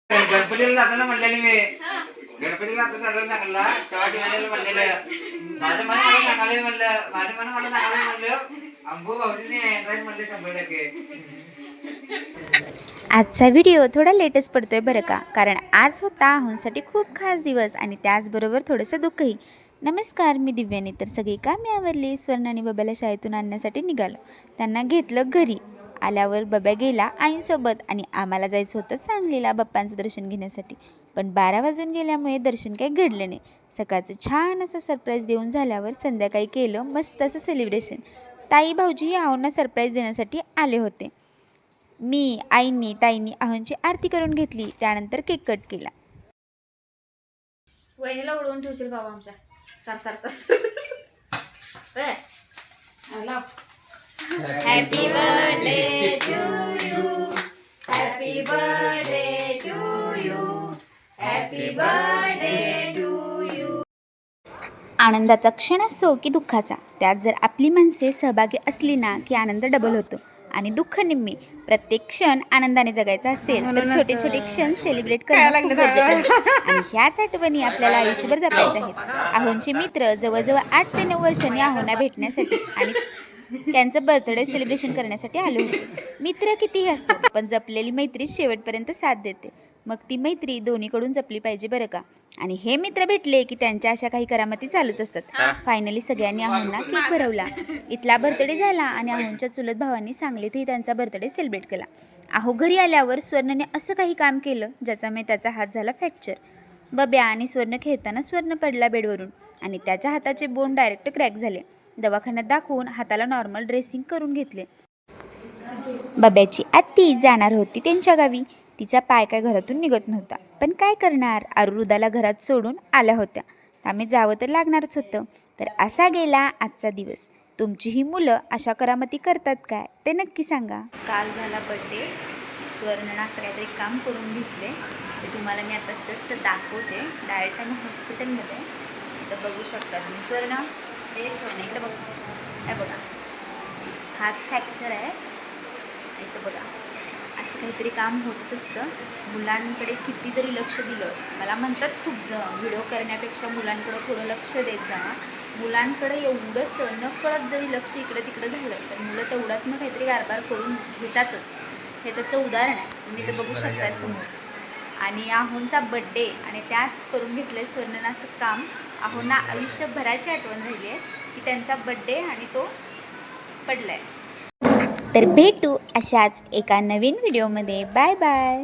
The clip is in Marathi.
गणपतीला जाताना म्हणलेली मी गणपतीला आता चालू सांगला तेव्हा दिवाळीला म्हणलेलं माझं मन मला सांगायला म्हणलं माझं मन मला सांगायला म्हणलं अंबू भाऊजीने यायचं म्हणले 100%. आजचा व्हिडिओ थोडा लेटेस्ट पडतोय बरं का, कारण आज होता आहोंसाठी खूप खास दिवस आणि त्याचबरोबर थोडंसं दुःखही. नमस्कार, मी दिव्यानी. तर सगळी कामे आवरली. स्वर्ण आणि बब्याला शाळेतून आणण्यासाठी निघालो. त्यांना घेतलं घरी. आल्यावर बब्या गेला आईंसोबत आणि आम्हाला जायचं होतं सांगलीला बाप्पांचं दर्शन घेण्यासाठी. पण 12 वाजून गेल्यामुळे दर्शन काही घडलं नाही. सकाळचं छान असं सरप्राईज देऊन झाल्यावर संध्याकाळी केलं मस्त असं सेलिब्रेशन. ताई भाऊजी आहोंना सरप्राईज देण्यासाठी आले होते. मी, आईंनी, ताईंनी आहोंची आरती करून घेतली. त्यानंतर केक कट केला. वहिनीला उडवून ठेवशील बाबा आमच्या सार सार सार. Happy birthday to you, happy birthday to you, happy birthday to you. आनंदाचा क्षण असो की दुःखाचा, त्यात जर आपली माणसे सहभागी असली ना की आनंद डबल होतो आणि दुःख निम्मे. प्रत्येक क्षण आनंदाने जगायचा असेल तर छोटे छोटे क्षण सेलिब्रेट करणं खूप गरजेचं आहे. आणि ह्याच आठवणी आपल्याला आयुष्यभर जपायच्या आहेत. आहोंचे मित्र जवळजवळ 8 ते 9 वर्षांनी आहोंना भेटण्यासाठी आणि त्यांचं बर्थडे सेलिब्रेशन करण्यासाठी आले होते. मित्र कितीही असो पण जपलेली मैत्री शेवटपर्यंत साथ देते. मग ती मैत्री दोन्हीकडून जपली पाहिजे बरं का. आणि हे मित्र भेटले की त्यांच्या अशा काही करामती चालूच असतात. फायनली सगळ्यांनी आहोंना केक भरवला. इथला बर्थडे झाला आणि आहोंच्या चुलत भावांनी सांगलीतही त्यांचा बर्थडे सेलिब्रेट केला. आहो घरी आल्यावर स्वर्णने असं काही काम केलं ज्याच्यामुळे त्याचा हात झाला फ्रॅक्चर. बब्या आणि स्वर्ण खेळताना स्वर्ण पडला बेडवरून आणि त्याच्या हाताचे बोन डायरेक्ट क्रॅक झाले. दवाखान्यात दाखवून हाताला नॉर्मल ड्रेसिंग करून घेतले. बब्याची आत्ती जाणार होती त्यांच्या गावी. तिचा पाय काय घरातून निघत नव्हता. पण काय करणार, आरुरुदाला घरात सोडून आल्या होत्या. आम्ही जावं तर लागणारच होतं. तर असा गेला आजचा दिवस. तुमची ही मुलं अशा करामती करतात काय ते नक्की सांगा. काल झाला बड्डे. स्वर्णनं असं काहीतरी काम करून घेतले ते तुम्हाला मी आता जस्ट दाखवते. डायरेक्ट आम्ही हॉस्पिटलमध्ये. इथं बघू शकता तुम्ही. स्वर्ण हे स्वर्ण इकडे बघ. हे बघा हात फ्रॅक्चर आहे. इथं बघा असं काहीतरी काम होतच असतं. मुलांकडे किती जरी लक्ष दिलं, मला म्हणतात खूप जण व्हिडिओ करण्यापेक्षा मुलांकडे थोडं लक्ष देत जा. मुलांकडे एवढंसं नकळत जरी लक्ष इकडं तिकडं झालं तर मुलं तेवढ्यातनं काहीतरी कारभार करून घेतातच. हे त्याचं उदाहरण आहे. तुम्ही ते बघू शकता समोर. आणि आहोंचा बड्डे आणि त्यात करून घेतलं स्वर्णनं असं काम. आहोंना आयुष्यभराची आठवण राहिली आहे की त्यांचा बड्डे आणि तो पडला आहे. तर भेटू अशाच एका नवीन व्हिडिओमध्ये. Bye bye.